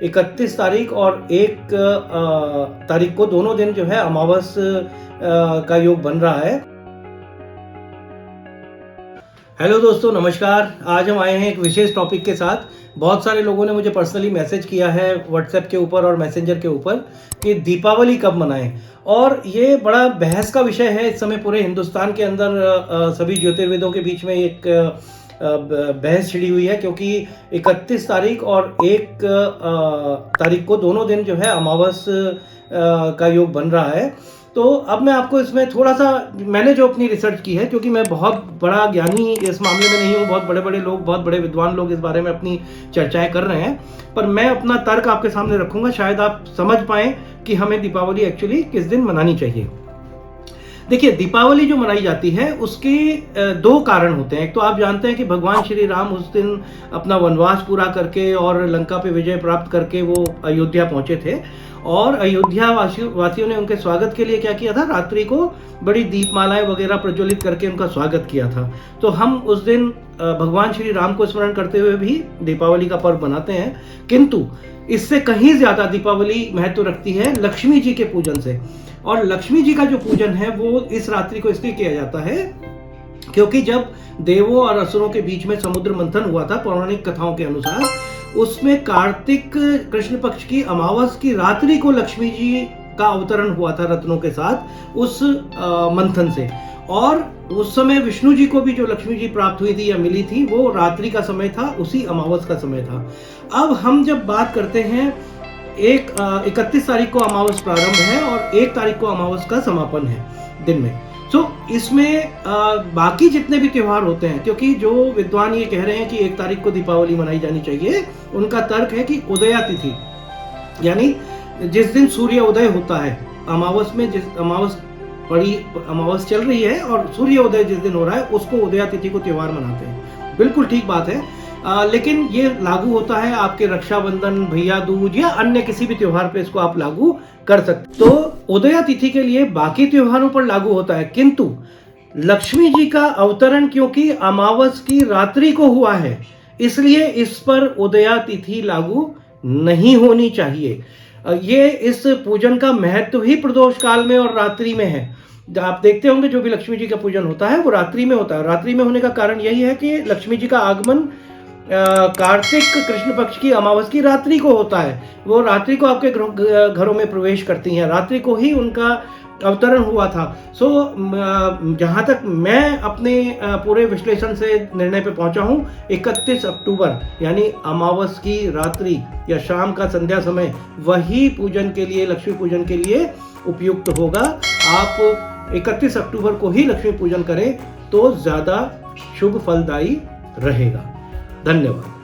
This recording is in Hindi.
31 तारीख और 1 तारीख को दोनों दिन जो है अमावस का योग बन रहा है। हेलो दोस्तों, नमस्कार। आज हम आए हैं एक विशेष टॉपिक के साथ। बहुत सारे लोगों ने मुझे पर्सनली मैसेज किया है व्हाट्सएप के ऊपर और मैसेंजर के ऊपर कि दीपावली कब मनाएं, और ये बड़ा बहस का विषय है इस समय पूरे हिंदुस्तान के अंदर। सभी ज्योतिर्विदों के बीच में एक बहस छिड़ी हुई है, क्योंकि 31 तारीख और 1 तारीख को दोनों दिन जो है अमावस का योग बन रहा है। तो अब मैं आपको इसमें थोड़ा सा, मैंने जो अपनी रिसर्च की है, क्योंकि मैं बहुत बड़ा ज्ञानी इस मामले में नहीं हूँ, बहुत बड़े बड़े लोग, बहुत बड़े विद्वान लोग इस बारे में अपनी चर्चाएं कर रहे हैं, पर मैं अपना तर्क आपके सामने रखूंगा, शायद आप समझ पाएं कि हमें दीपावली एक्चुअली किस दिन मनानी चाहिए। देखिए, दीपावली जो मनाई जाती है उसके 2 कारण होते हैं। एक तो आप जानते हैं कि भगवान श्री राम उस दिन अपना वनवास पूरा करके और लंका पे विजय प्राप्त करके वो अयोध्या पहुंचे थे, और अयोध्या वासियों ने उनके स्वागत के लिए क्या किया था, रात्रि को बड़ी दीपमालाएं वगैरह प्रज्वलित करके उनका स्वागत किया था। तो हम उस दिन भगवान श्री राम को स्मरण करते हुए भी दीपावली का पर्व मनाते हैं। किंतु इससे कहीं ज्यादा दीपावली महत्व रखती है लक्ष्मी जी के पूजन से। और लक्ष्मी जी का जो पूजन है वो इस रात्रि को इसलिए किया जाता है क्योंकि जब देवों और असुरों के बीच में समुद्र मंथन हुआ था, पौराणिक कथाओं के अनुसार, उसमें कार्तिक कृष्ण पक्ष की अमावस की रात्रि को लक्ष्मी जी का अवतरण हुआ था रत्नों के साथ उस मंथन से। और उस समय विष्णु जी को भी जो लक्ष्मी जी प्राप्त हुई थी या मिली थी, वो रात्रि का समय था, उसी अमावस का समय था। अब हम जब बात करते हैं 31 तारीख को अमावस प्रारंभ है और 1 तारीख को अमावस का समापन है दिन में। तो इसमें बाकी जितने भी त्योहार होते हैं, क्योंकि जो विद्वान ये कह रहे हैं कि 1 तारीख को दीपावली मनाई जानी चाहिए, उनका तर्क है कि उदया तिथि, यानी जिस दिन सूर्य उदय होता है, अमावस में जिस अमावस चल रही है और सूर्य उदय जिस दिन हो रहा है, उसको उदया तिथि को त्योहार मनाते हैं। बिल्कुल ठीक बात है। लेकिन ये लागू होता है आपके रक्षाबंधन, भैया दूज या अन्य किसी भी त्योहार पे इसको आप लागू कर सकते। तो उदया तिथि के लिए बाकी त्योहारों पर लागू होता है, किंतु लक्ष्मी जी का अवतरण क्योंकि अमावस की रात्रि को हुआ है, इसलिए इस पर उदया तिथि लागू नहीं होनी चाहिए। ये इस पूजन का महत्व ही प्रदोष काल में और रात्रि में है। आप देखते होंगे जो भी लक्ष्मी जी का पूजन होता है वो रात्रि में होता है। रात्रि में होने का कारण यही है कि लक्ष्मी जी का आगमन कार्तिक कृष्ण पक्ष की अमावस की रात्रि को होता है। वो रात्रि को आपके घरों में प्रवेश करती हैं, रात्रि को ही उनका अवतरण हुआ था। जहाँ तक मैं अपने पूरे विश्लेषण से निर्णय पे पहुंचा हूँ, 31 अक्टूबर यानी अमावस की रात्रि या शाम का संध्या समय वही पूजन के लिए, लक्ष्मी पूजन के लिए उपयुक्त होगा। आप 31 अक्टूबर को ही लक्ष्मी पूजन करें तो ज्यादा शुभ फलदायी रहेगा। धन्यवाद।